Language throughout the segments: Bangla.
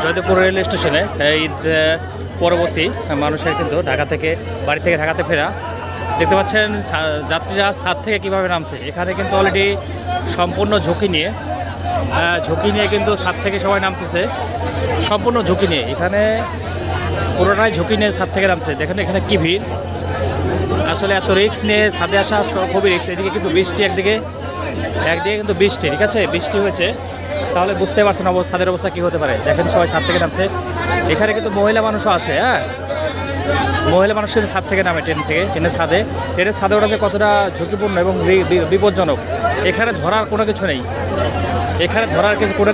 জয়দেবপুর রেল স্টেশনে ঈদ পরবর্তী মানুষের কিন্তু ঢাকা থেকে বাড়ি থেকে ঢাকাতে ফেরা দেখতে পাচ্ছেন যাত্রীরা ছাদ থেকে কীভাবে নামছে। এখানে কিন্তু অলরেডি সম্পূর্ণ ঝুঁকি নিয়ে কিন্তু ছাদ থেকে সবাই নামতেছে, সম্পূর্ণ ঝুঁকি নিয়ে। এখানে পুরোটাই ঝুঁকি নিয়ে ছাদ থেকে নামছে। দেখেন এখানে কী ভিড়, আসলে এত রিস্ক নিয়ে ছাদে আসা খুবই রিস্ক। এদিকে কিন্তু বৃষ্টি, একদিকে কিন্তু বৃষ্টি, ঠিক আছে, বৃষ্টি হয়েছে, তাহলে বুঝতে পারছেন ছাদের অবস্থা কী হতে পারে। দেখেন সবাই ছাদ থেকে নামছে। এখানে কিন্তু মহিলা মানুষও আছে, হ্যাঁ, মহিলা মানুষ কিন্তু ছাদ থেকে নামে, ট্রেনের ছাদে ওঠা যে কতটা ঝুঁকিপূর্ণ এবং বিপজ্জনক। এখানে ধরার কোনো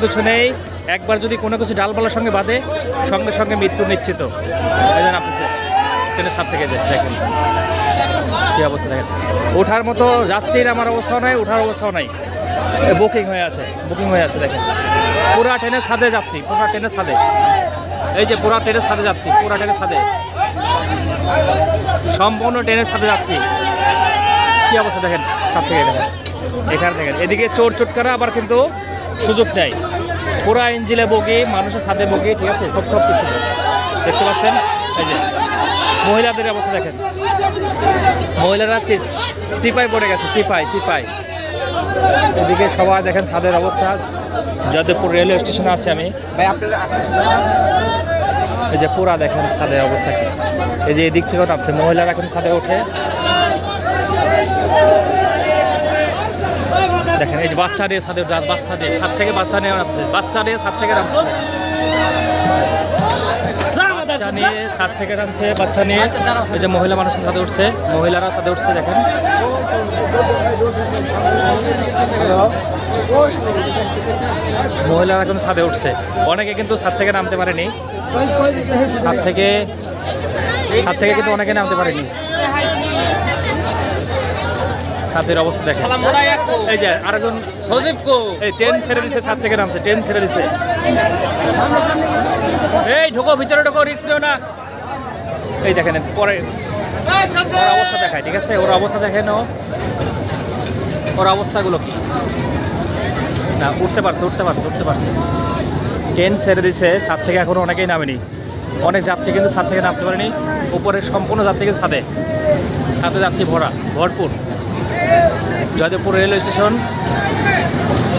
কিছু নেই, একবার যদি কোনো কিছু ডালপালার সঙ্গে বাঁধে সঙ্গে সঙ্গে মৃত্যু নিশ্চিত। এই জন্য আপনি ট্রেনের ছাদ থেকে দেখেন কী অবস্থা। দেখেন ওঠার মতো যাত্রীর আমার অবস্থাও নাই, ওঠার অবস্থাও নাই, বুকিং হয়ে আছে দেখেন পুরা ট্রেনের ছাদে যাত্রী, পুরা ট্রেনের ছাদে, এই যে পুরা ট্রেনের ছাদে যাত্রী, পুরা ট্রেনের ছাদে, সম্পূর্ণ ট্রেনের ছাদে যাত্রী। কী অবস্থা দেখেন ছাদ থেকে, দেখেন এখানে দেখেন এদিকে চোর চুটকারা আবার কিন্তু সুযোগ নেয়। পুরা ইঞ্জিলে বগি, মানুষের ছাদে বগি, ঠিক আছে, সব কিছু দেখতে পাচ্ছেন। এই যে মহিলাদের অবস্থা দেখেন, মহিলারা চিপাই পড়ে গেছে, চিপাই। এদিকে সবাই দেখেন ছাদের অবস্থা। জয়দেবপুর রেলওয়ে স্টেশনে আছি আমি, এই যে পুরা দেখেন ছাদের অবস্থা কি। এই যে এদিক থেকেও নামছে, মহিলারা এখন ছাদে ওঠে। দেখেন এই যে বাচ্চা নিয়ে ছাদ থেকে বাচ্চা নিয়ে নামছে, ছাদ থেকে নামছে, বাচ্চা নিয়ে। এই যে মহিলা মানুষের ছাদে উঠছে, মহিলারা ছাদে উঠছে, দেখেন মহিলারা এখন ছাদে উঠছে। অনেকে কিন্তু ছাদ থেকে নামতে পারেনি, ছাদ থেকে কিন্তু অনেকে নামতে পারেনি। ছাদের অবস্থা দেখেন। এই যে আরেকজন এই ট্রেন ছেড়ে দিচ্ছে, ছাদ থেকে নামছে, ট্রেন ছেড়ে দিচ্ছে। এই ঢোকো, ভিতরে ঢোকো, রিস্ক নেও না। এই দেখেন পরে ওর অবস্থা দেখায়, ঠিক আছে, ওর অবস্থা দেখেন, ওর অবস্থাগুলো কি না। উঠতে পারছে। ট্রেন ছেড়ে দিছে, ছাদ থেকে এখনো অনেকেই নামেনি, অনেক যাত্রী কিন্তু ছাদ থেকে নামতে পারেনি। উপরের সম্পূর্ণ যাত্রী কিন্তু ছাদে যাত্রী ভরপুর। জয়দেবপুর রেলওয়ে স্টেশন,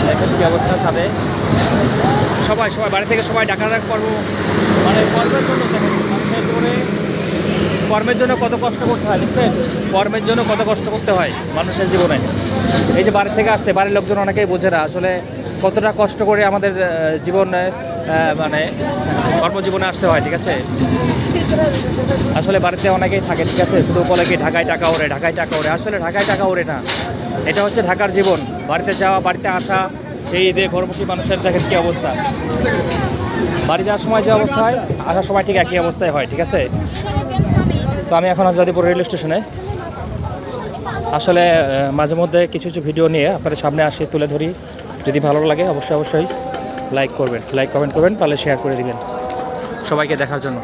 দেখেন কী অবস্থা ছাদে। সবাই বাড়ি থেকে সবাই ঢাকার কর্মের জন্য কত কষ্ট করতে হয়, বুঝছেন, কর্মের জন্য কত কষ্ট করতে হয় মানুষের জীবনে। এই যে বাড়ি থেকে আসছে, বাড়ির লোকজন অনেকেই বোঝে না আসলে কতটা কষ্ট করে আমাদের জীবনে কর্মজীবনে আসতে হয়, ঠিক আছে। আসলে বাড়িতে অনেকেই থাকে, ঠিক আছে, শুধু বলে কি ঢাকায় টাকা ওড়ে, আসলে ঢাকায় টাকা ওড়ে না, এটা হচ্ছে ঢাকার জীবন। বাড়িতে যাওয়া, বাড়িতে আসা, এই ঈদে ঘরমুখী মানুষের দেখেন কী অবস্থা। বাড়ি যাওয়ার সময় যে অবস্থা হয়, আসার সময় ঠিক একই অবস্থায় হয়, ঠিক আছে। তো আমি এখন জয়দেবপুর রেল স্টেশনে আসলে মাঝে মধ্যে কিছু ভিডিও নিয়ে আপনাদের সামনে আসি, তুলে ধরি। যদি ভালো লাগে অবশ্যই লাইক কমেন্ট করবেন, পারলে শেয়ার করে দিবেন সবাইকে দেখার জন্য।